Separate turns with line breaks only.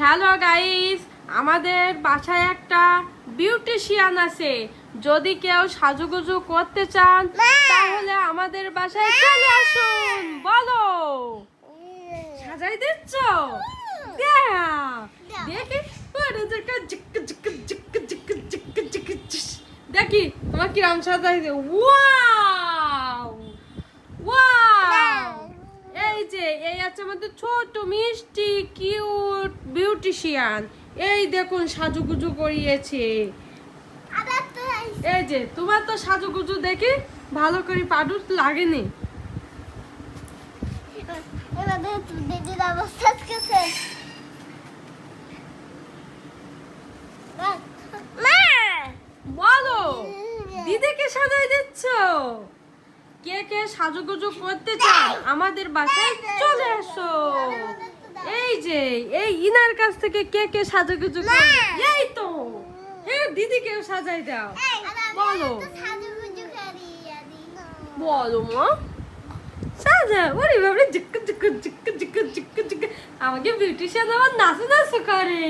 Hello guys, আমাদের বাসায় একটা বিউটিশিয়ান আছে। যদি কেউ সাজুগুজু করতে চান তাহলে আমাদের বাসায় চলে আসুন। বলো, সাজাই দিচ্ছ? দেখি দেখি তোমার কিরম সাজাই দে। ওয়াও ওয়াও, এই যে এই আছে আমাদের ছোট মিষ্টি কিউট বিউটিশিয়ান। এই দেখুন সাজুগুজু করিয়েছে। এই যে তোমার তো সাজুগুজু দেখি ভালো করে পাডুর লাগেনি। বলো, দিদিকে সাজাই দিচ্ছ? কে কে সাজুগুজু করতে চান আমাদের বাসায় চলে আসো। এই যে এই ইনার কাছ থেকে কে কে সাজুগুজু করে, এই তো হ্যাঁ, দিদিকেও সাজাই দাও। বলো বলো মা, সাজা। ওরে বাবা, জিক্ক জিক্ক জিক্ক জিক্ক জিক্ক জিক্ক, আমাকে বিউটিশিয়ান আমার নাচু নাচু করে।